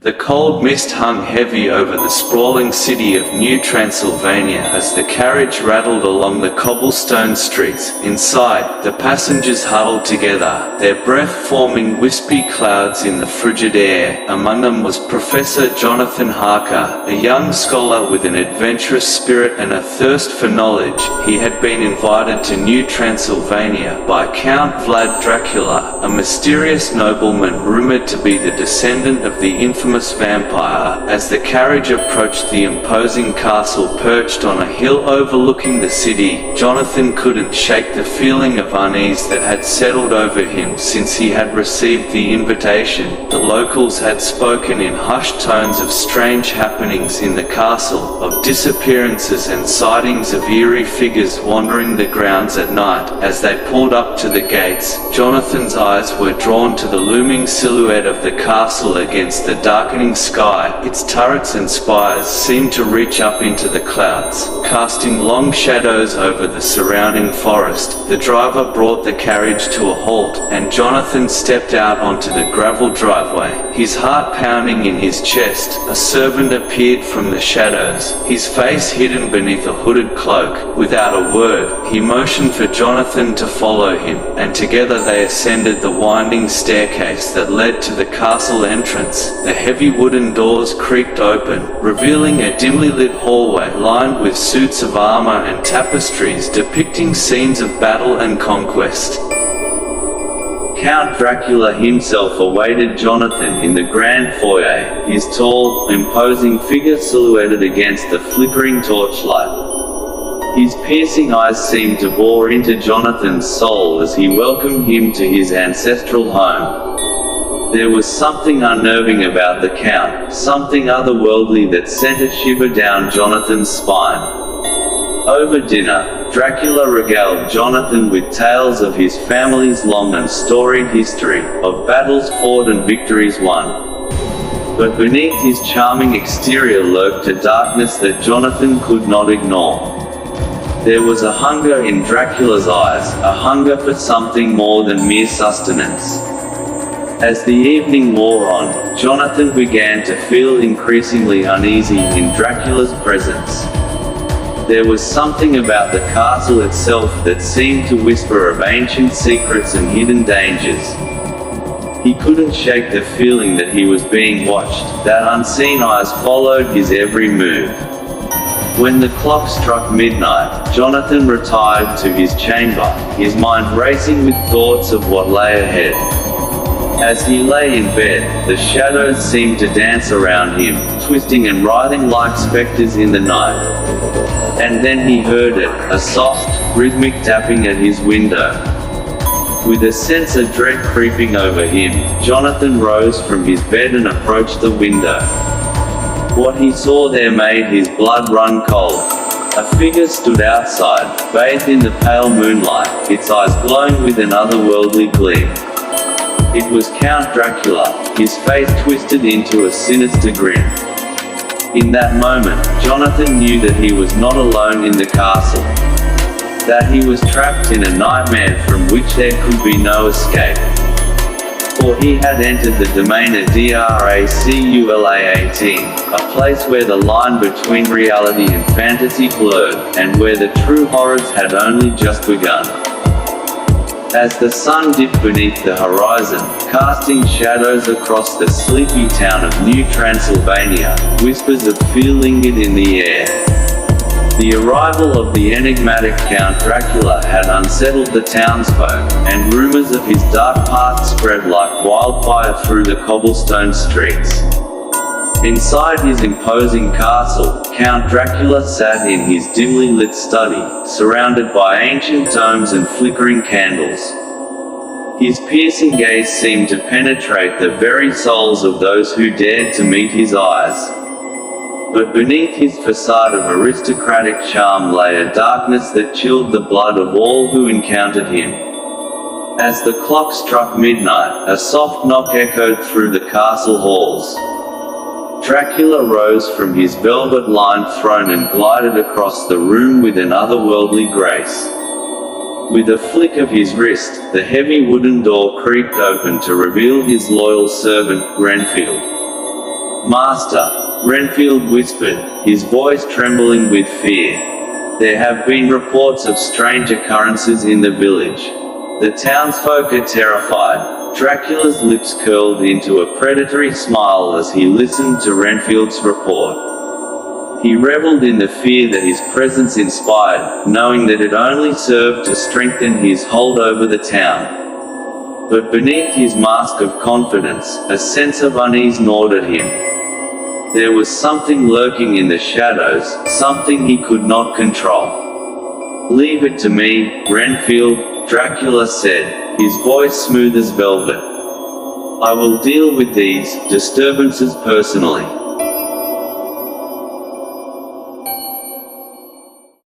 The cold mist hung heavy over the sprawling city of New Transylvania as the carriage rattled along the cobblestone streets. Inside, the passengers huddled together, their breath forming wispy clouds in the frigid air. Among them was Professor Jonathan Harker, a young scholar with an adventurous spirit and a thirst for knowledge. He had been invited to New Transylvania by Count Vlad Dracula, a mysterious nobleman rumored to be the descendant of the infamous vampire. As the carriage approached the imposing castle perched on a hill overlooking the city, Jonathan couldn't shake the feeling of unease that had settled over him since he had received the invitation. The locals had spoken in hushed tones of strange happenings in the castle, of disappearances and sightings of eerie figures wandering the grounds at night. As they pulled up to the gates, Jonathan's eyes were drawn to the looming silhouette of the castle against the darkening sky. Its turrets and spires seemed to reach up into the clouds, casting long shadows over the surrounding forest. The driver brought the carriage to a halt, and Jonathan stepped out onto the gravel driveway, his heart pounding in his chest. A servant appeared from the shadows, his face hidden beneath a hooded cloak. Without a word, he motioned for Jonathan to follow him, and together they ascended the winding staircase that led to the castle entrance. The heavy wooden doors creaked open, revealing a dimly lit hallway lined with suits of armor and tapestries depicting scenes of battle and conquest. Count Dracula himself awaited Jonathan in the grand foyer, his tall, imposing figure silhouetted against the flickering torchlight. His piercing eyes seemed to bore into Jonathan's soul as he welcomed him to his ancestral home. There was something unnerving about the Count, something otherworldly that sent a shiver down Jonathan's spine. Over dinner, Dracula regaled Jonathan with tales of his family's long and storied history, of battles fought and victories won. But beneath his charming exterior lurked a darkness that Jonathan could not ignore. There was a hunger in Dracula's eyes, a hunger for something more than mere sustenance. As the evening wore on, Jonathan began to feel increasingly uneasy in Dracula's presence. There was something about the castle itself that seemed to whisper of ancient secrets and hidden dangers. He couldn't shake the feeling that he was being watched, that unseen eyes followed his every move. When the clock struck midnight, Jonathan retired to his chamber, his mind racing with thoughts of what lay ahead. As he lay in bed, the shadows seemed to dance around him, twisting and writhing like specters in the night. And then he heard it, a soft, rhythmic tapping at his window. With a sense of dread creeping over him, Jonathan rose from his bed and approached the window. What he saw there made his blood run cold. A figure stood outside, bathed in the pale moonlight, its eyes glowing with an otherworldly gleam. It was Count Dracula, his face twisted into a sinister grin. In that moment, Jonathan knew that he was not alone in the castle. That he was trapped in a nightmare from which there could be no escape. For he had entered the domain of Dracula-18, a place where the line between reality and fantasy blurred, and where the true horrors had only just begun. As the sun dipped beneath the horizon, casting shadows across the sleepy town of New Transylvania, whispers of fear lingered in the air. The arrival of the enigmatic Count Dracula had unsettled the townsfolk, and rumors of his dark past spread like wildfire through the cobblestone streets. Inside his imposing castle, Count Dracula sat in his dimly lit study, surrounded by ancient tomes and flickering candles. His piercing gaze seemed to penetrate the very souls of those who dared to meet his eyes. But beneath his facade of aristocratic charm lay a darkness that chilled the blood of all who encountered him. As the clock struck midnight, a soft knock echoed through the castle halls. Dracula rose from his velvet-lined throne and glided across the room with an otherworldly grace. With a flick of his wrist, the heavy wooden door creaked open to reveal his loyal servant, Renfield. Master, Renfield whispered, his voice trembling with fear. There have been reports of strange occurrences in the village. The townsfolk are terrified. Dracula's lips curled into a predatory smile as he listened to Renfield's report. He reveled in the fear that his presence inspired, knowing that it only served to strengthen his hold over the town. But beneath his mask of confidence, a sense of unease gnawed at him. There was something lurking in the shadows, something he could not control. "Leave it to me, Renfield," Dracula said, his voice smooth as velvet. "I will deal with these disturbances personally."